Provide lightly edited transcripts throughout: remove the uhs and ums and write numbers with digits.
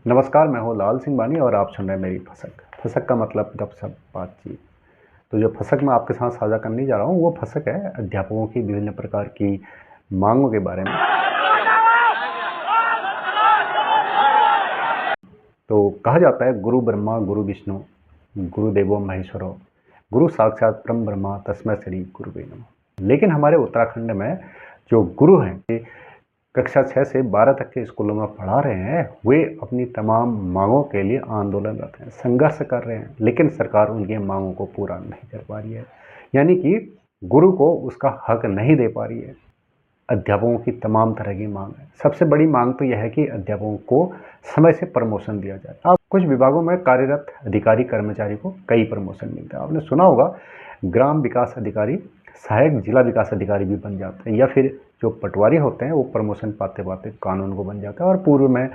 नमस्कार, मैं हूँ लाल सिंह बानी और आप सुन रहे हैं मेरी फसक। फसक का मतलब गपशप बातचीत। तो जो फसक मैं आपके साथ साझा करने जा रहा हूँ वो फसक है अध्यापकों की विभिन्न प्रकार की मांगों के बारे में। तो कहा जाता है गुरु ब्रह्मा गुरु विष्णु गुरुदेवो महेश्वरो गुरु साक्षात परम ब्रह्मा तस्मै श्री गुरुवे नमः। लेकिन हमारे उत्तराखंड में जो गुरु हैं कक्षा 6 से 12 तक के स्कूलों में पढ़ा रहे हैं, वे अपनी तमाम मांगों के लिए आंदोलनरत हैं, संघर्ष कर रहे हैं, लेकिन सरकार उनकी मांगों को पूरा नहीं कर पा रही है। यानी कि गुरु को उसका हक नहीं दे पा रही है। अध्यापकों की तमाम तरह की मांग है। सबसे बड़ी मांग तो यह है कि अध्यापकों को समय से प्रमोशन दिया जाए। अब कुछ विभागों में कार्यरत अधिकारी कर्मचारी को कई प्रमोशन मिलते हैं। आपने सुना होगा ग्राम विकास अधिकारी सहायक जिला विकास अधिकारी भी बन जाते हैं, या फिर जो पटवारी होते हैं वो प्रमोशन पाते पाते कानून को बन जाता है और पूर्व में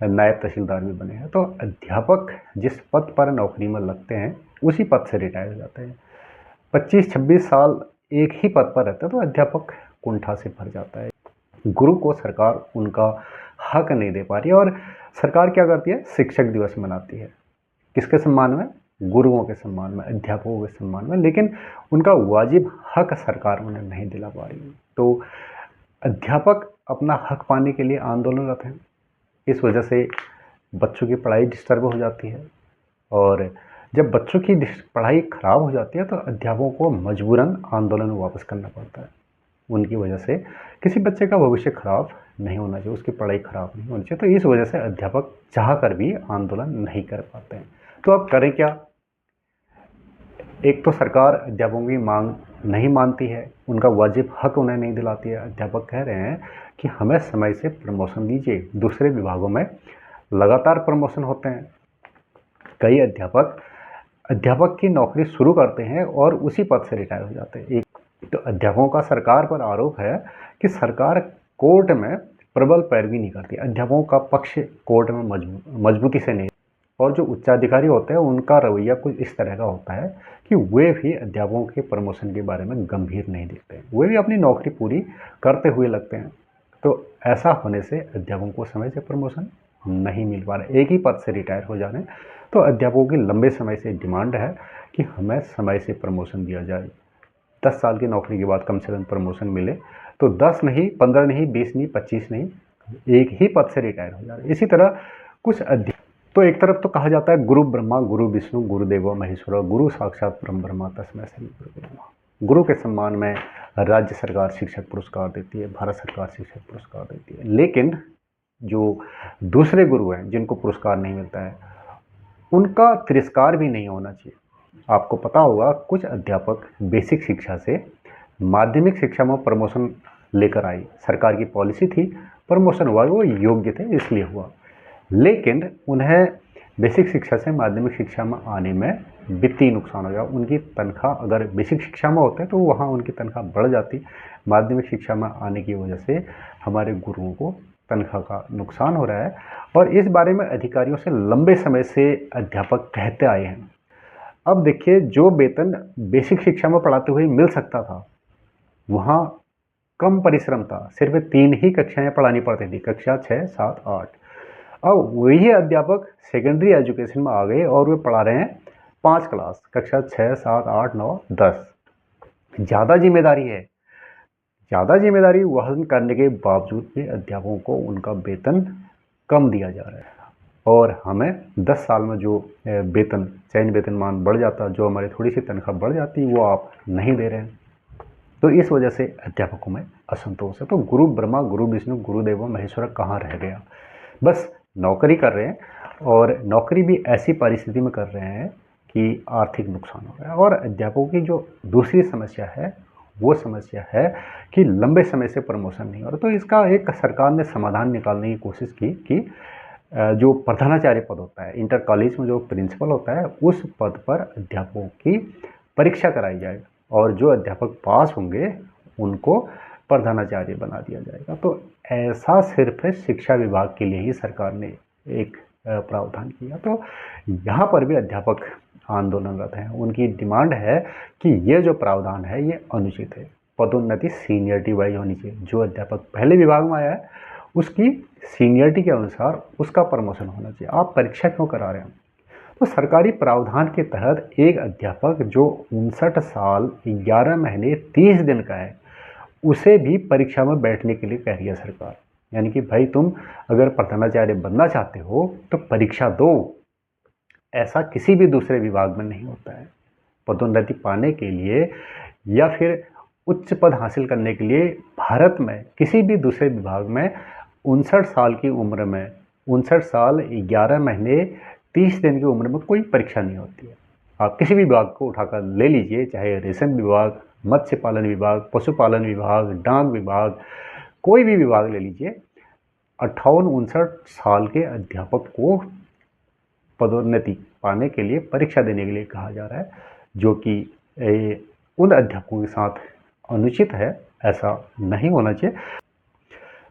नायब तहसीलदार भी बने हैं। तो अध्यापक जिस पद पर नौकरी में लगते हैं उसी पद से रिटायर हो जाते हैं। 25-26 साल एक ही पद पर रहते हैं तो अध्यापक कुंठा से भर जाता है। गुरु को सरकार उनका हक नहीं दे पा रही है और सरकार क्या करती है, शिक्षक दिवस मनाती है। किसके सम्मान में? गुरुओं के सम्मान में, अध्यापकों के सम्मान में, लेकिन उनका वाजिब हक सरकार उन्हें नहीं दिला पा रही है। तो अध्यापक अपना हक पाने के लिए आंदोलनरत हैं। इस वजह से बच्चों की पढ़ाई डिस्टर्ब हो जाती है और जब बच्चों की पढ़ाई खराब हो जाती है तो अध्यापकों को मजबूरन आंदोलन वापस करना पड़ता है। उनकी वजह से किसी बच्चे का भविष्य खराब नहीं होना चाहिए, उसकी पढ़ाई खराब नहीं होनी चाहिए। तो इस वजह से अध्यापक चाह कर भी आंदोलन नहीं कर पाते हैं। तो अब करें क्या? एक तो सरकार अध्यापकों की मांग नहीं मानती है, उनका वाजिब हक उन्हें नहीं दिलाती है। अध्यापक कह रहे हैं कि हमें समय से प्रमोशन दीजिए। दूसरे विभागों में लगातार प्रमोशन होते हैं। कई अध्यापक की नौकरी शुरू करते हैं और उसी पद से रिटायर हो जाते हैं। एक तो अध्यापकों का सरकार पर आरोप है कि सरकार कोर्ट में प्रबल पैरवी नहीं करती, अध्यापकों का पक्ष कोर्ट में मजबूती से नहीं। और जो उच्चाधिकारी होते हैं उनका रवैया कुछ इस तरह का होता है कि वे भी अध्यापकों के प्रमोशन के बारे में गंभीर नहीं दिखते, वे भी अपनी नौकरी पूरी करते हुए लगते हैं। तो ऐसा होने से अध्यापकों को समय से प्रमोशन नहीं मिल पा रहा, एक ही पद से रिटायर हो जा रहे हैं। तो अध्यापकों की लंबे समय से डिमांड है कि हमें समय से प्रमोशन दिया जाए। 10 साल की नौकरी के बाद कम से कम प्रमोशन मिले, तो 10 नहीं, 15 नहीं, 20 नहीं, 25 नहीं, एक ही पद से रिटायर हो जा रहे। इसी तरह कुछ तो एक तरफ तो कहा जाता है गुरु ब्रह्मा गुरु विष्णु गुरुदेवो महेश्वरो गुरु साक्षात परम ब्रह्मा तस्मै श्री गुरुवे नमः। गुरु के सम्मान में राज्य सरकार शिक्षक पुरस्कार देती है, भारत सरकार शिक्षक पुरस्कार देती है। लेकिन जो दूसरे गुरु हैं जिनको पुरस्कार नहीं मिलता है, उनका तिरस्कार भी नहीं होना चाहिए। आपको पता होगा कुछ अध्यापक बेसिक शिक्षा से माध्यमिक शिक्षा में प्रमोशन लेकर आए, सरकार की पॉलिसी थी, प्रमोशन हुआ, वो योग्य थे इसलिए हुआ। लेकिन उन्हें बेसिक शिक्षा से माध्यमिक शिक्षा में आने में वित्तीय नुकसान हो गया। उनकी तनख्वाह अगर बेसिक शिक्षा में होते तो वहाँ उनकी तनख्वाह बढ़ जाती, माध्यमिक शिक्षा में आने की वजह से हमारे गुरुओं को तनख्वाह का नुकसान हो रहा है। और इस बारे में अधिकारियों से लंबे समय से अध्यापक कहते आए हैं। अब देखिए, जो वेतन बेसिक शिक्षा में पढ़ाते हुए मिल सकता था, वहाँ कम परिश्रम था, सिर्फ 3 ही कक्षाएं पढ़ानी पड़ती थी, कक्षा 6, 7, 8। अब वही अध्यापक सेकेंडरी एजुकेशन में आ गए और वे पढ़ा रहे हैं 5 क्लास, कक्षा 6, 7, 8, 9, 10। ज़्यादा जिम्मेदारी है, ज़्यादा जिम्मेदारी वहन करने के बावजूद भी अध्यापकों को उनका वेतन कम दिया जा रहा है। और हमें 10 साल में जो वेतन चयन वेतनमान बढ़ जाता, जो हमारी थोड़ी सी तनख्वाह बढ़ जाती, वो आप नहीं दे रहे हैं। तो इस वजह से अध्यापकों में असंतोष है। तो गुरु ब्रह्मा गुरु विष्णु गुरुदेव महेश्वर कहाँ रह गया? बस नौकरी कर रहे हैं और नौकरी भी ऐसी परिस्थिति में कर रहे हैं कि आर्थिक नुकसान हो रहा है। और अध्यापकों की जो दूसरी समस्या है वो समस्या है कि लंबे समय से प्रमोशन नहीं हो रहा। तो इसका एक सरकार ने समाधान निकालने की कोशिश की कि जो प्रधानाचार्य पद होता है, इंटर कॉलेज में जो प्रिंसिपल होता है, उस पद पर अध्यापकों की परीक्षा कराई जाए और जो अध्यापक पास होंगे उनको प्रधानाचार्य बना दिया जाएगा। तो ऐसा सिर्फ शिक्षा विभाग के लिए ही सरकार ने एक प्रावधान किया। तो यहाँ पर भी अध्यापक आंदोलनरत हैं। उनकी डिमांड है कि ये जो प्रावधान है ये अनुचित है, पदोन्नति सीनियरिटी वाइज होनी चाहिए। जो अध्यापक पहले विभाग में आया है उसकी सीनियरिटी के अनुसार उसका प्रमोशन होना चाहिए। आप परीक्षा क्यों करा रहे हैं? तो सरकारी प्रावधान के तहत एक अध्यापक जो 59 साल 11 महीने 30 दिन का है, उसे भी परीक्षा में बैठने के लिए कह रही है सरकार। यानी कि भाई तुम अगर प्रधानाचार्य बनना चाहते हो तो परीक्षा दो। ऐसा किसी भी दूसरे विभाग में नहीं होता है। पदोन्नति पाने के लिए या फिर उच्च पद हासिल करने के लिए भारत में किसी भी दूसरे विभाग में 59 साल की उम्र में 59 साल 11 महीने 30 दिन की उम्र में कोई परीक्षा नहीं होती है। आप किसी भी विभाग को उठाकर ले लीजिए, चाहे रेशम विभाग, मत्स्य पालन विभाग, पशुपालन विभाग, डाक विभाग, कोई भी विभाग ले लीजिए, 58-59 साल के अध्यापक को पदोन्नति पाने के लिए परीक्षा देने के लिए कहा जा रहा है, जो कि उन अध्यापकों के साथ अनुचित है। ऐसा नहीं होना चाहिए।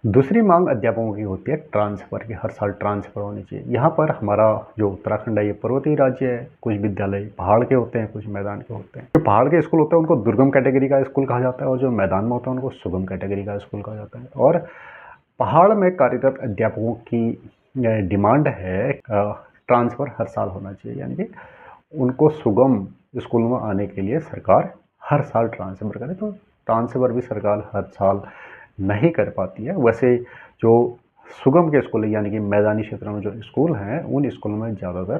दूसरी मांग अध्यापकों की होती है ट्रांसफ़र की। हर साल ट्रांसफ़र होनी चाहिए। यहाँ पर हमारा जो उत्तराखंड है ये पर्वतीय राज्य है। कुछ विद्यालय पहाड़ के होते हैं, कुछ मैदान के होते हैं। जो पहाड़ के स्कूल होते हैं उनको दुर्गम कैटेगरी का स्कूल कहा जाता है और जो मैदान में होता है उनको सुगम कैटेगरी का स्कूल कहा जाता है। और पहाड़ में कार्यरत अध्यापकों की डिमांड है ट्रांसफ़र हर साल होना चाहिए, यानी कि उनको सुगम स्कूल में आने के लिए सरकार हर साल ट्रांसफ़र करे। तो ट्रांसफ़र भी सरकार हर साल नहीं कर पाती है। वैसे जो सुगम के स्कूल यानी कि मैदानी क्षेत्रों में जो स्कूल हैं, उन स्कूलों में ज़्यादातर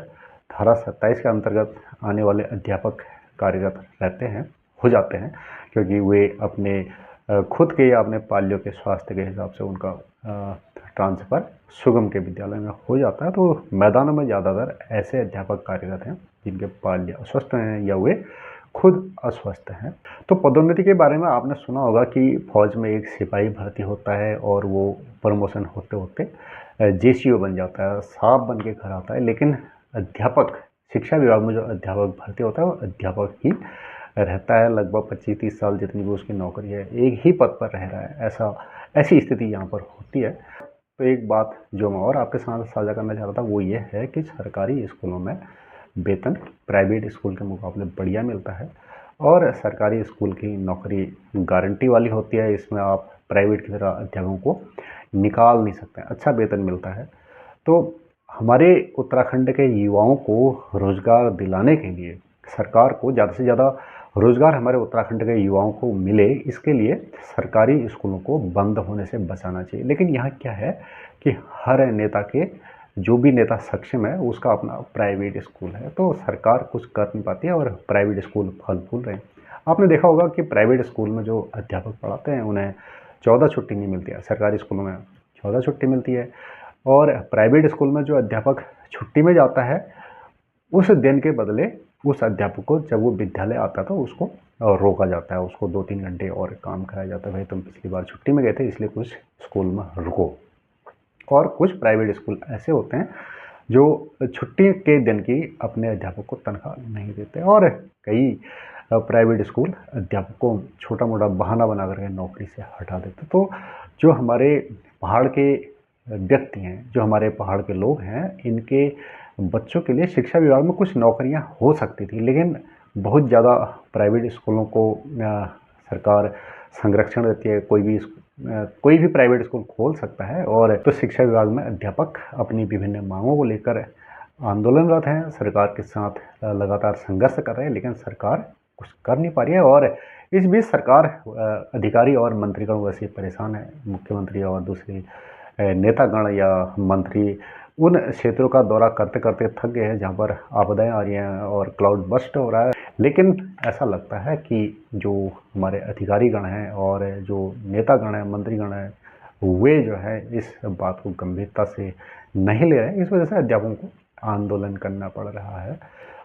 धारा 27 के अंतर्गत आने वाले अध्यापक कार्यरत रहते हैं, हो जाते हैं, क्योंकि वे अपने खुद के या अपने पाल्यों के स्वास्थ्य के हिसाब से उनका ट्रांसफ़र सुगम के विद्यालय में हो जाता है। तो मैदानों में ज़्यादातर ऐसे अध्यापक कार्यरत हैं जिनके पाल्य अस्वस्थ हैं या वे खुद अस्वस्थ हैं। तो पदोन्नति के बारे में आपने सुना होगा कि फौज में एक सिपाही भर्ती होता है और वो प्रमोशन होते होते जेसीओ बन जाता है, साहब बन के घर आता है। लेकिन अध्यापक, शिक्षा विभाग में जो अध्यापक भर्ती होता है वो अध्यापक ही रहता है। लगभग 25-30 साल जितनी भी उसकी नौकरी है, एक ही पद पर रह रहा है। ऐसी स्थिति यहाँ पर होती है। तो एक बात जो मैं और आपके साथ साझा करना चाह रहा था वो ये है कि सरकारी स्कूलों में वेतन प्राइवेट स्कूल के मुकाबले बढ़िया मिलता है और सरकारी स्कूल की नौकरी गारंटी वाली होती है। इसमें आप प्राइवेट की तरह अध्यापकों को निकाल नहीं सकते, अच्छा वेतन मिलता है। तो हमारे उत्तराखंड के युवाओं को रोज़गार दिलाने के लिए सरकार को ज़्यादा से ज़्यादा रोज़गार हमारे उत्तराखंड के युवाओं को मिले, इसके लिए सरकारी स्कूलों को बंद होने से बचाना चाहिए। लेकिन यहाँ क्या है कि हर नेता के, जो भी नेता सक्षम है उसका अपना प्राइवेट स्कूल है, तो सरकार कुछ कर नहीं पाती है और प्राइवेट स्कूल फल फूल रहे हैं। आपने देखा होगा कि प्राइवेट स्कूल में जो अध्यापक पढ़ाते हैं उन्हें 14 छुट्टी नहीं मिलती है, सरकारी स्कूलों में 14 छुट्टी मिलती है। और प्राइवेट स्कूल में जो अध्यापक छुट्टी में जाता है उस दिन के बदले उस अध्यापक को जब वो विद्यालय आता था उसको रोका जाता है, उसको 2-3 घंटे और काम कराया जाता है। भाई तुम पिछली बार छुट्टी में गए थे इसलिए कुछ स्कूल में रुको। और कुछ प्राइवेट स्कूल ऐसे होते हैं जो छुट्टी के दिन की अपने अध्यापक को तनख्वाह नहीं देते और कई प्राइवेट स्कूल अध्यापक को छोटा मोटा बहाना बना करके नौकरी से हटा देते। तो जो हमारे पहाड़ के व्यक्ति हैं, जो हमारे पहाड़ के लोग हैं, इनके बच्चों के लिए शिक्षा विभाग में कुछ नौकरियां हो सकती थी, लेकिन बहुत ज़्यादा प्राइवेट स्कूलों को सरकार संरक्षण देती है। कोई भी प्राइवेट स्कूल खोल सकता है। और तो शिक्षा विभाग में अध्यापक अपनी विभिन्न मांगों को लेकर आंदोलनरत हैं, सरकार के साथ लगातार संघर्ष कर रहे हैं, लेकिन सरकार कुछ कर नहीं पा रही है। और इस बीच सरकार अधिकारी और मंत्रीगण वैसे परेशान है। मुख्यमंत्री और दूसरे नेतागण या मंत्री उन क्षेत्रों का दौरा करते करते थक गए हैं जहाँ पर आपदाएं आ रही हैं और क्लाउड बस्ट हो रहा है। लेकिन ऐसा लगता है कि जो हमारे अधिकारीगण हैं और जो नेतागण हैं, मंत्रीगण हैं, वे जो है इस बात को गंभीरता से नहीं ले रहे हैं। इस वजह से अध्यापकों को आंदोलन करना पड़ रहा है।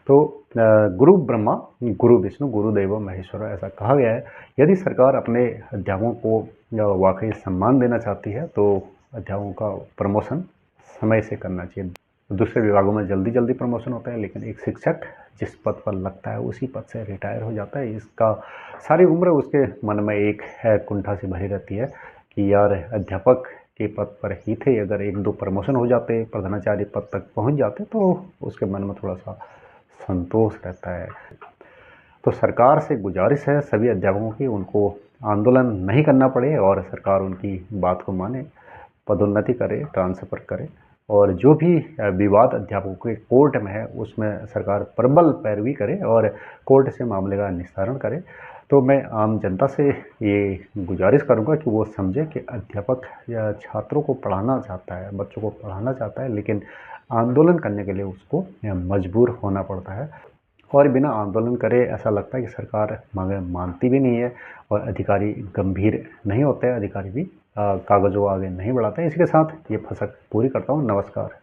तो गुरु ब्रह्मा गुरु विष्णु गुरुदेव महेश्वर ऐसा कहा गया है। यदि सरकार अपने अध्यापकों को वाकई सम्मान देना चाहती है तो अध्यापकों का प्रमोशन समय से करना चाहिए। दूसरे विभागों में जल्दी जल्दी प्रमोशन होता है, लेकिन एक शिक्षक जिस पद पर लगता है उसी पद से रिटायर हो जाता है। इसका सारी उम्र उसके मन में एक कुंठा से भरी रहती है कि यार अध्यापक के पद पर ही थे, अगर 1-2 प्रमोशन हो जाते, प्रधानाचार्य पद तक पहुंच जाते तो उसके मन में थोड़ा सा संतोष रहता है। तो सरकार से गुजारिश है सभी अध्यापकों की, उनको आंदोलन नहीं करना पड़े और सरकार उनकी बात को माने। पदोन्नति करे, ट्रांसफ़र करे और जो भी विवाद अध्यापकों के कोर्ट में है उसमें सरकार प्रबल पैरवी करे और कोर्ट से मामले का निस्तारण करे। तो मैं आम जनता से ये गुजारिश करूँगा कि वो समझे कि अध्यापक या छात्रों को पढ़ाना चाहता है, बच्चों को पढ़ाना चाहता है, लेकिन आंदोलन करने के लिए उसको मजबूर होना पड़ता है और बिना आंदोलन करे ऐसा लगता है कि सरकार मांगे मानती भी नहीं है और अधिकारी गंभीर नहीं होते हैं, अधिकारी भी कागज़ों को आगे नहीं बढ़ाते हैं। इसी के साथ ये फसक पूरी करता हूँ। नमस्कार।